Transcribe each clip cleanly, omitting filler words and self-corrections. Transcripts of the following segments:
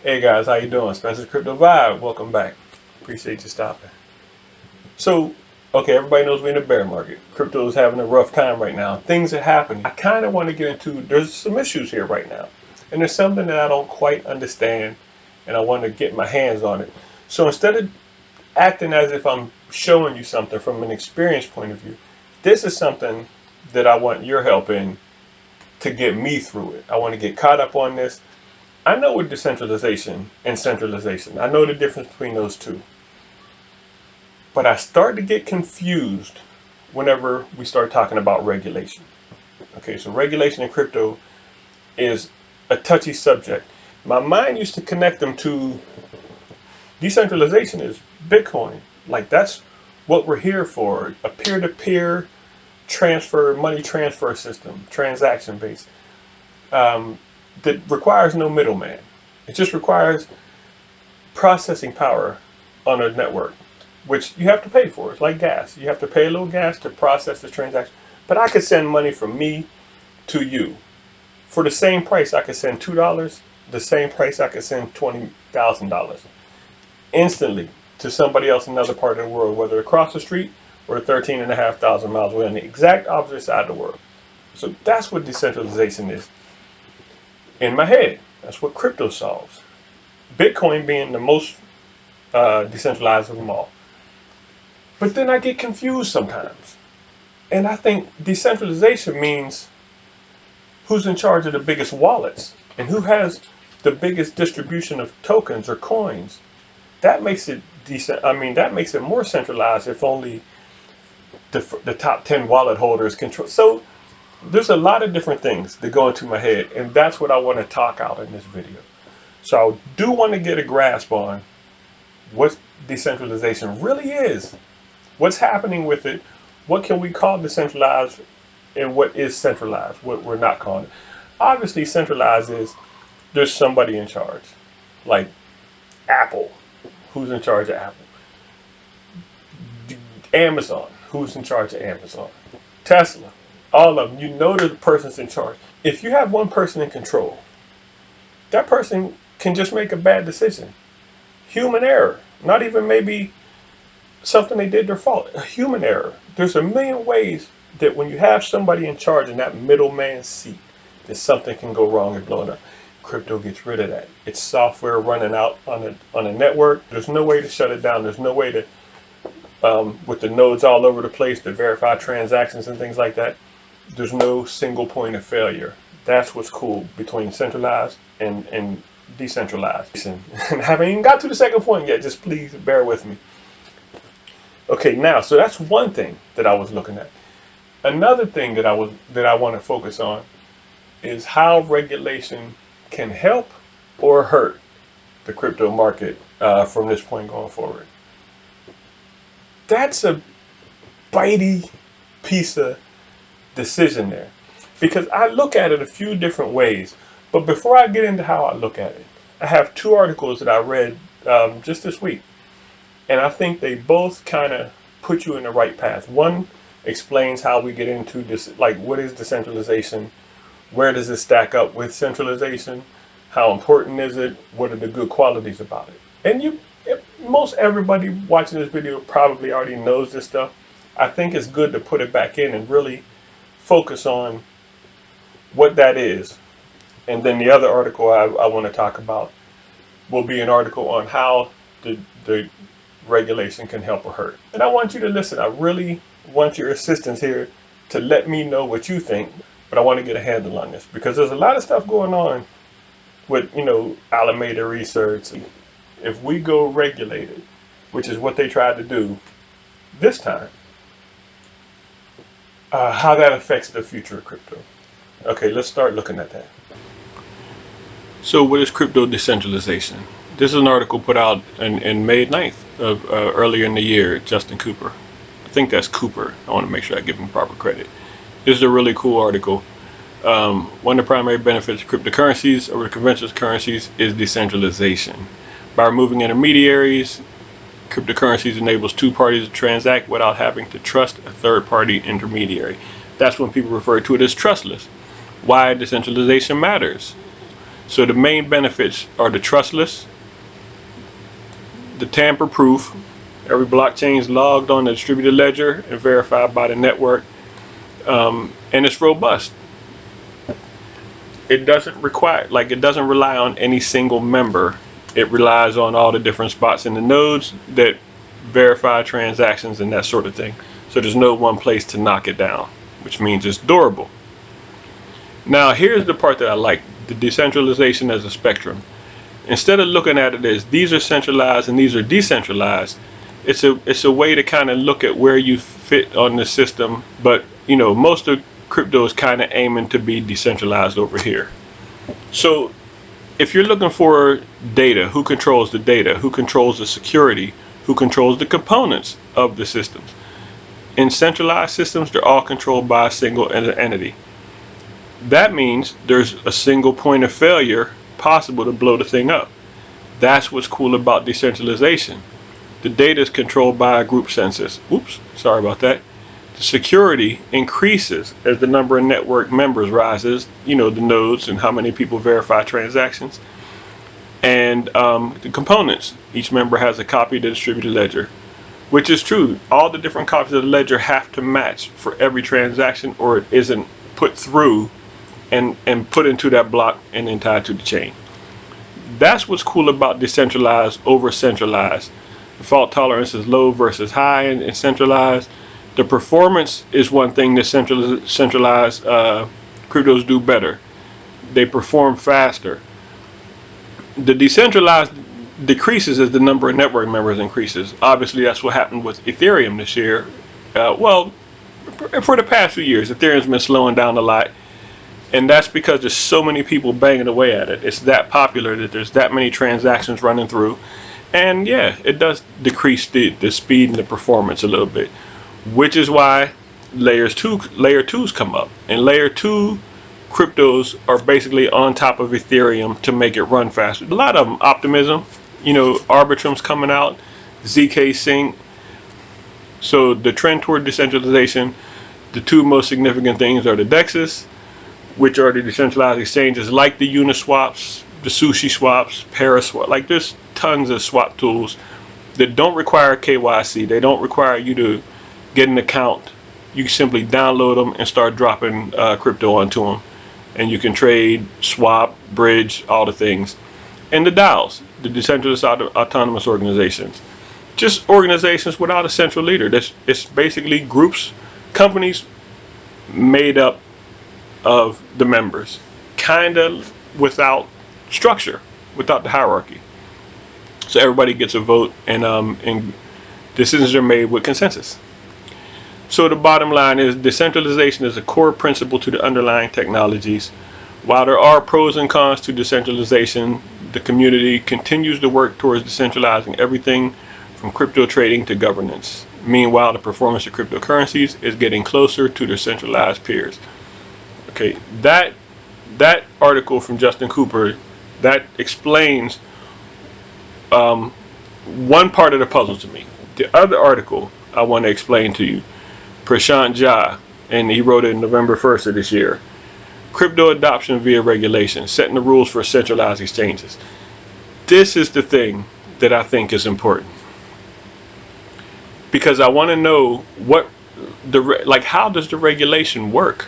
Hey guys, how you doing? Spencer's Crypto Vibe. Welcome back. Appreciate you stopping. So, okay, everybody knows we're in a bear market. Crypto is having a rough time right now. Things are happening. I kind of want to get into, there's some issues here right now. And there's something that I don't quite understand, and I want to get my hands on it. So instead of acting as if I'm showing you something from an experience point of view, this is something that I want your help in to get me through it. I want to get caught up on this. I know what decentralization and centralization, I know the difference between those two. But I start to get confused whenever we start talking about regulation. Okay, so regulation in crypto is a touchy subject. My mind used to connect them to decentralization is Bitcoin. Like that's what we're here for, a peer-to-peer transfer, money transfer system, transaction based. That requires no middleman. It just requires processing power on a network, which you have to pay for. It's like gas. You have to pay a little gas to process the transaction. But I could send money from me to you. For the same price, I could send $2. The same price, I could send $20,000 instantly to somebody else in another part of the world, whether across the street or 13,500 miles away on the exact opposite side of the world. So that's what decentralization is. In my head, that's what crypto solves. Bitcoin being the most decentralized of them all. But then I get confused sometimes. And I think decentralization means who's in charge of the biggest wallets and who has the biggest distribution of tokens or coins. That makes it decent. I mean, that makes it more centralized if only the top 10 wallet holders control. So there's a lot of different things that go into my head, and that's what I want to talk out in this video. So I do want to get a grasp on what decentralization really is, what's happening with it, what can we call decentralized, and what is centralized, what we're not calling it. Obviously, centralized is there's somebody in charge, like Apple, who's in charge of Apple, Amazon, who's in charge of Amazon, Tesla, all of them. You know the person's in charge. If you have one person in control, that person can just make a bad decision. Human error, not even maybe something they did their fault. A human error. There's a million ways that when you have somebody in charge in that middleman seat, that something can go wrong and blow it up. Crypto gets rid of that. It's software running out on a network. There's no way to shut it down. There's no way to, with the nodes all over the place to verify transactions and things like that. There's no single point of failure. That's what's cool between centralized and decentralized. And I haven't even got to the second point yet. Just please bear with me. Okay, now, so that's one thing that I was looking at. Another thing that I want to focus on is how regulation can help or hurt the crypto market from this point going forward. That's a bitey piece of decision there, because I look at it a few different ways. But before I get into how I look at it, I have two articles that I read just this week, and I think they both kind of put you in the right path. One explains how we get into this, like what is decentralization, where does it stack up with centralization, how important is it, what are the good qualities about it. And most everybody watching this video probably already knows this stuff. I think it's good to put it back in and really focus on what that is. And then the other article I want to talk about will be an article on how the regulation can help or hurt. And I want you to listen. I really want your assistance here to let me know what you think, but I want to get a handle on this because there's a lot of stuff going on with, Alameda Research. If we go regulated, which is what they tried to do this time, how that affects the future of crypto. Okay, let's start looking at that. So what is crypto decentralization? This is an article put out in May 9th of earlier in the year, Justin Cooper. I think that's Cooper. I want to make sure I give him proper credit. This is a really cool article. One of the primary benefits of cryptocurrencies over conventional currencies is decentralization. By removing intermediaries, cryptocurrencies enables two parties to transact without having to trust a third-party intermediary. That's when people refer to it as trustless. Why decentralization matters. So the main benefits are the trustless, the tamper-proof. Every blockchain is logged on the distributed ledger and verified by the network, and it's robust. It doesn't rely on any single member. It relies on all the different spots in the nodes that verify transactions and that sort of thing. So there's no one place to knock it down, which means it's durable. Now here's the part that I like, the decentralization as a spectrum. Instead of looking at it as these are centralized and these are decentralized, it's a way to kind of look at where you fit on the system. But you know, most of crypto is kind of aiming to be decentralized over here. So if you're looking for data, who controls the data, who controls the security, who controls the components of the systems? In centralized systems, they're all controlled by a single entity. That means there's a single point of failure possible to blow the thing up. That's what's cool about decentralization. The data is controlled by a group census. Oops, sorry about that. The security increases as the number of network members rises, you know, the nodes and how many people verify transactions. And the components, each member has a copy of the distributed ledger, which is true. All the different copies of the ledger have to match for every transaction, or it isn't put through and put into that block and then tied to the chain. That's what's cool about decentralized over centralized. The fault tolerance is low versus high and centralized. The performance is one thing that centralized cryptos do better. They perform faster. The decentralized decreases as the number of network members increases. Obviously, that's what happened with Ethereum this year. Well, for the past few years, Ethereum's been slowing down a lot. And that's because there's so many people banging away at it. It's that popular that there's that many transactions running through. And yeah, it does decrease the speed and the performance a little bit, which is why layer 2s come up. And layer 2 cryptos are basically on top of Ethereum to make it run faster. A lot of them, optimism, you know, Arbitrum's coming out, 𝐦𝐨𝐽. So the trend toward decentralization, the two most significant things are the DEXs, which are the decentralized exchanges like the Uniswaps, the Sushi swaps, Paraswap. Like there's tons of swap tools that don't require KYC. They don't require you to get an account. You can simply download them and start dropping crypto onto them. And you can trade, swap, bridge, all the things. And the DAOs, the decentralized autonomous organizations. Just organizations without a central leader. It's basically groups, companies made up of the members, kind of without structure, without the hierarchy. So everybody gets a vote, and decisions are made with consensus. So the bottom line is decentralization is a core principle to the underlying technologies. While there are pros and cons to decentralization, the community continues to work towards decentralizing everything from crypto trading to governance. Meanwhile, the performance of cryptocurrencies is getting closer to their centralized peers. Okay, that article from Justin Cooper, that explains one part of the puzzle to me. The other article I want to explain to you, Prashant Jha, and he wrote it in November 1st of this year. Crypto adoption via regulation, setting the rules for centralized exchanges. This is the thing that I think is important, because I want to know how does the regulation work?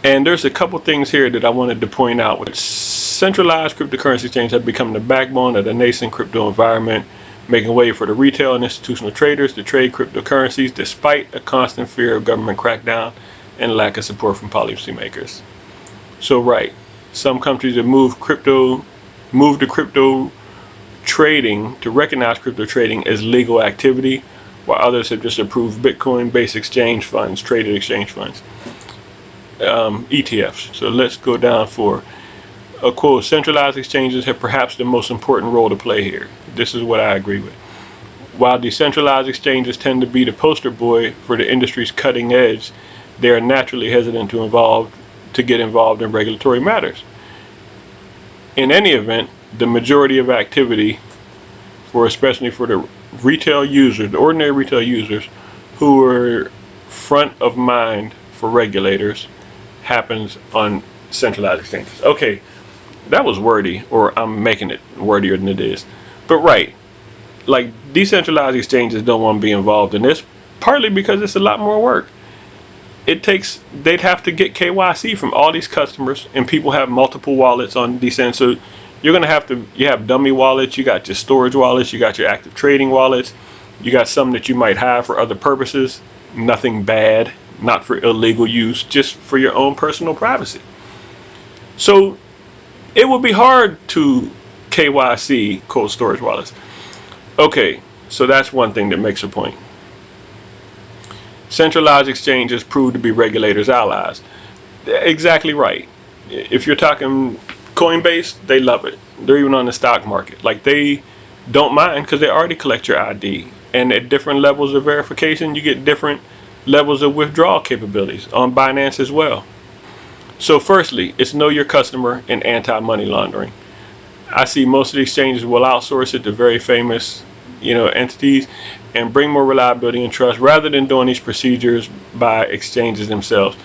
And there's a couple things here that I wanted to point out. Centralized cryptocurrency exchanges have become the backbone of the nascent crypto environment, making way for the retail and institutional traders to trade cryptocurrencies despite a constant fear of government crackdown and lack of support from policymakers. So right, some countries have moved to crypto trading, to recognize crypto trading as legal activity, while others have just approved Bitcoin-based exchange funds, traded exchange funds. ETFs. So let's go down for a quote. Centralized exchanges have perhaps the most important role to play here. This is what I agree with. While decentralized exchanges tend to be the poster boy for the industry's cutting edge, they are naturally hesitant to get involved in regulatory matters. In any event, the majority of activity, especially for the retail users, the ordinary retail users who are front of mind for regulators, happens on centralized exchanges. Okay, That was wordy, or I'm making it wordier than it is. But right, like decentralized exchanges don't want to be involved in this, partly because it's a lot more work. They'd have to get KYC from all these customers, and people have multiple wallets on Decent. So you're gonna you have dummy wallets, you got your storage wallets, you got your active trading wallets, you got some that you might have for other purposes, nothing bad, not for illegal use, just for your own personal privacy. So it would be hard to KYC cold storage wallets. Okay, so that's one thing that makes a point. Centralized exchanges prove to be regulators' allies. Exactly right. If you're talking Coinbase, they love it. They're even on the stock market. Like, they don't mind because they already collect your ID. And at different levels of verification, you get different levels of withdrawal capabilities on Binance as well. So firstly, it's know your customer and anti-money laundering. I see most of the exchanges will outsource it to very famous, entities, and bring more reliability and trust rather than doing these procedures by exchanges themselves.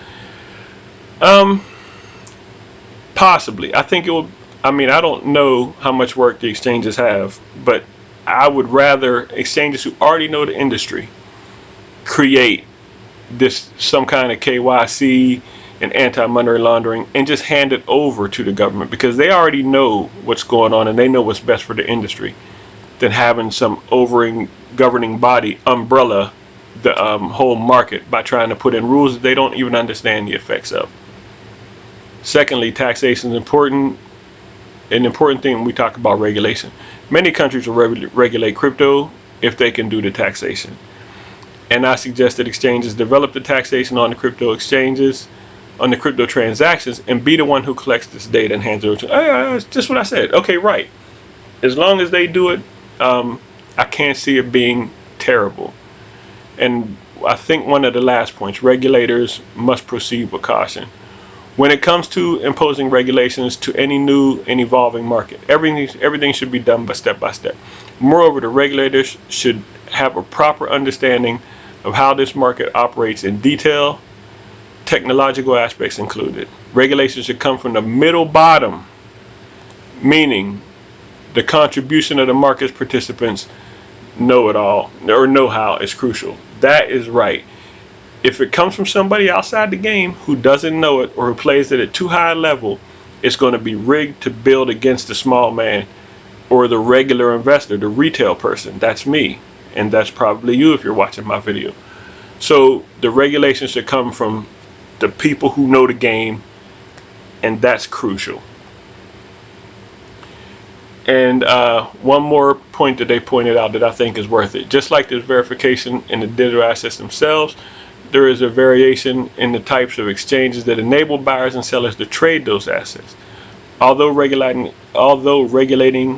Possibly. I think it will. I mean, I don't know how much work the exchanges have, but I would rather exchanges who already know the industry create some kind of KYC and anti-money laundering and just hand it over to the government, because they already know what's going on and they know what's best for the industry, than having some governing body umbrella the whole market by trying to put in rules that they don't even understand the effects of. Secondly, taxation is important. An important thing when we talk about regulation. Many countries will regulate crypto if they can do the taxation. And I suggest that exchanges develop the taxation on the crypto exchanges, on the crypto transactions, and be the one who collects this data and hands it over to. It's just what I said. Okay, right. As long as they do it, I can't see it being terrible. And I think one of the last points, regulators must proceed with caution. When it comes to imposing regulations to any new and evolving market, everything should be done by step. Moreover, the regulators should have a proper understanding of how this market operates in detail, technological aspects included. Regulations should come from the middle bottom, meaning the contribution of the market's participants know-how is crucial. That is right. If it comes from somebody outside the game who doesn't know it or who plays it at too high a level, it's going to be rigged to build against the small man or the regular investor, the retail person. That's me, and that's probably you if you're watching my video. So the regulations should come from the people who know the game, and that's crucial. And one more point that they pointed out that I think is worth it. Just like there's verification in the digital assets themselves, there is a variation in the types of exchanges that enable buyers and sellers to trade those assets. Although regulating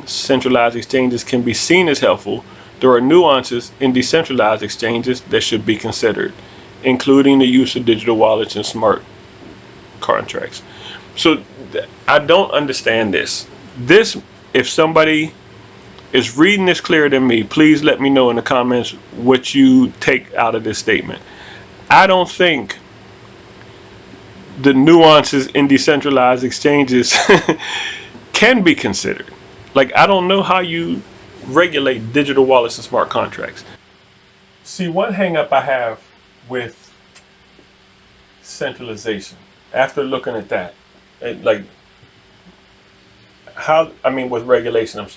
centralized exchanges can be seen as helpful, there are nuances in decentralized exchanges that should be considered, including the use of digital wallets and smart contracts. So I don't understand this. If somebody is reading this clearer than me, please let me know in the comments what you take out of this statement. I don't think the nuances in decentralized exchanges can be considered. Like, I don't know how you regulate digital wallets and smart contracts. See, one hang up I have with centralization, after looking at that, with regulation,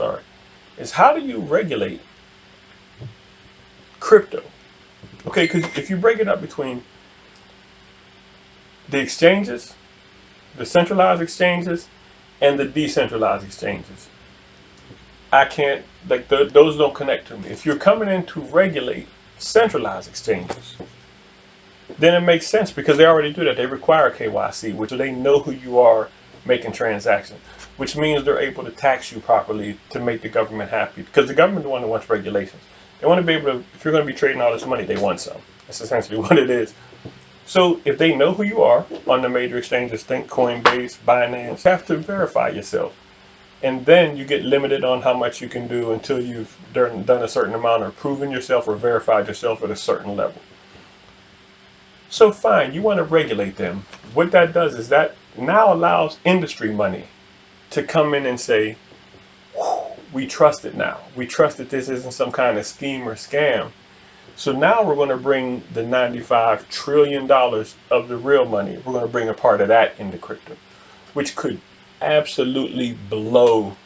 is how do you regulate crypto? Okay, because if you break it up between the exchanges, the centralized exchanges, and the decentralized exchanges, I can't, those don't connect to me. If you're coming in to regulate centralized exchanges, then it makes sense because they already do that. They require KYC, which they know who you are making transactions, which means they're able to tax you properly to make the government happy, because the government is the one that wants regulations. They want to be able to, if you're going to be trading all this money, they want some. That's essentially what it is. So if they know who you are on the major exchanges, think Coinbase, Binance, you have to verify yourself. And then you get limited on how much you can do until you've done a certain amount or proven yourself or verified yourself at a certain level. So fine, you want to regulate them. What that does is that now allows industry money to come in and say, we trust it now. We trust that this isn't some kind of scheme or scam. So now we're going to bring the $95 trillion of the real money. We're going to bring a part of that into crypto, which could absolutely blow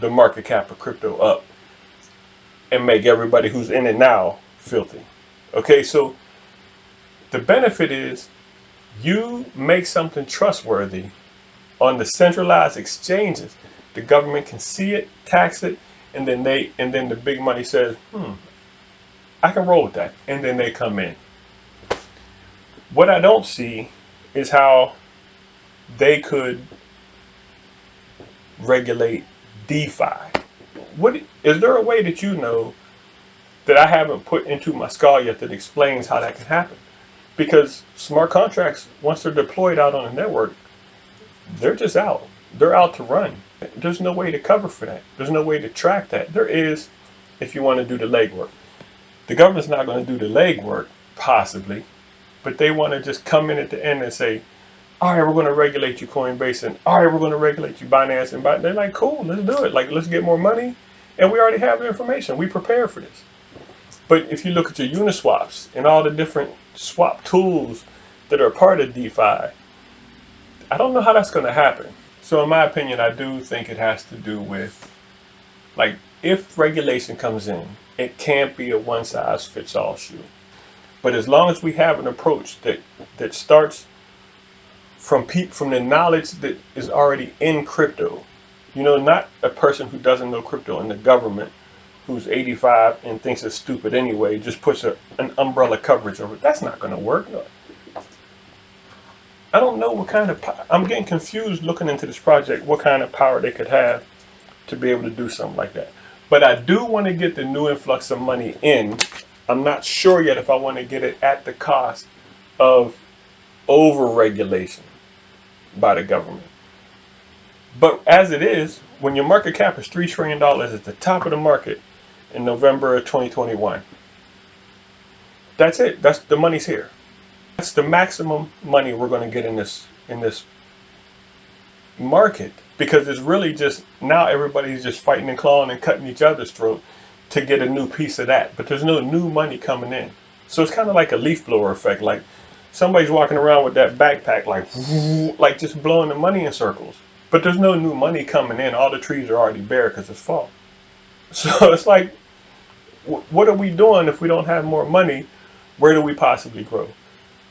the market cap of crypto up and make everybody who's in it now filthy. Okay, so the benefit is you make something trustworthy on the centralized exchanges. The government can see it, tax it, and then the big money says, I can roll with that. And then they come in. What I don't see is how they could regulate DeFi. Is there a way that you know that I haven't put into my skull yet that explains how that can happen? Because smart contracts, once they're deployed out on a network, they're just out. They're out to run. There's no way to cover for that. There's no way to track that. There is if you want to do the legwork. The government's not going to do the legwork, possibly, but they want to just come in at the end and say, all right, we're going to regulate you, Coinbase, and all right, we're going to regulate you, Binance, and they're like, cool, let's do it. Like, let's get more money, and we already have the information. We prepare for this. But if you look at your Uniswaps and all the different swap tools that are part of DeFi, I don't know how that's going to happen. So in my opinion, I do think it has to do with, like, if regulation comes in, it can't be a one-size-fits-all shoe. But as long as we have an approach that starts from the knowledge that is already in crypto, you know, not a person who doesn't know crypto in the government who's 85 and thinks it's stupid anyway, just puts an umbrella coverage over it. That's not going to work. No. I don't know what kind of I'm getting confused looking into this project, what kind of power they could have to be able to do something like that. But I do want to get the new influx of money in. I'm not sure yet if I want to get it at the cost of over-regulation by the government. But as it is, when your market cap is $3 trillion at the top of the market in November of 2021, that's it. That's the money's here. That's the maximum money we're going to get in this market, because it's really just now everybody's just fighting and clawing and cutting each other's throat to get a new piece of that. But there's no new money coming in. So it's kind of like a leaf blower effect. Like somebody's walking around with that backpack, like just blowing the money in circles. But there's no new money coming in. All the trees are already bare because it's fall. So it's like, what are we doing if we don't have more money? Where do we possibly grow?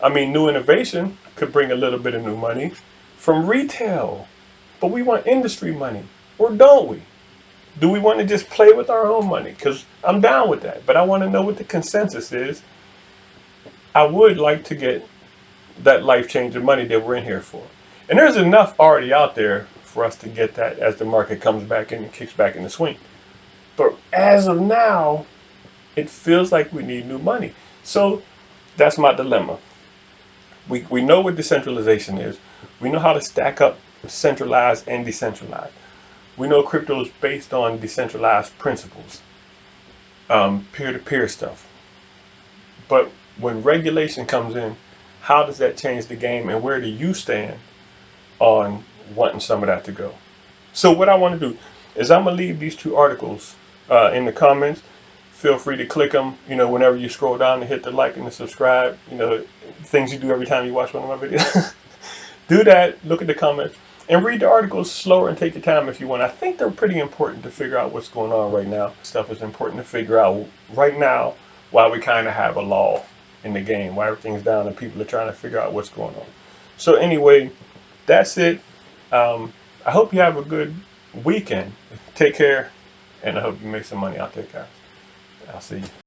I mean, new innovation could bring a little bit of new money from retail, but we want industry money, or don't we? Do we want to just play with our own money? Because I'm down with that, but I want to know what the consensus is. I would like to get that life-changing money that we're in here for. And there's enough already out there for us to get that as the market comes back in and kicks back in the swing. But as of now, it feels like we need new money. So that's my dilemma. We know what decentralization is. We know how to stack up centralized and decentralized. We know crypto is based on decentralized principles, peer-to-peer stuff. But when regulation comes in, how does that change the game, and where do you stand on wanting some of that to go? So what I want to do is I'm going to leave these two articles in the comments. Feel free to click them, you know, whenever you scroll down and hit the like and the subscribe, you know, things you do every time you watch one of my videos. Do that, look at the comments, and read the articles slower and take your time if you want. I think they're pretty important to figure out what's going on right now. Stuff is important to figure out right now while we kind of have a lull in the game, while everything's down and people are trying to figure out what's going on. So anyway, that's it. I hope you have a good weekend. Take care, and I hope you make some money out there, guys. I'll see you.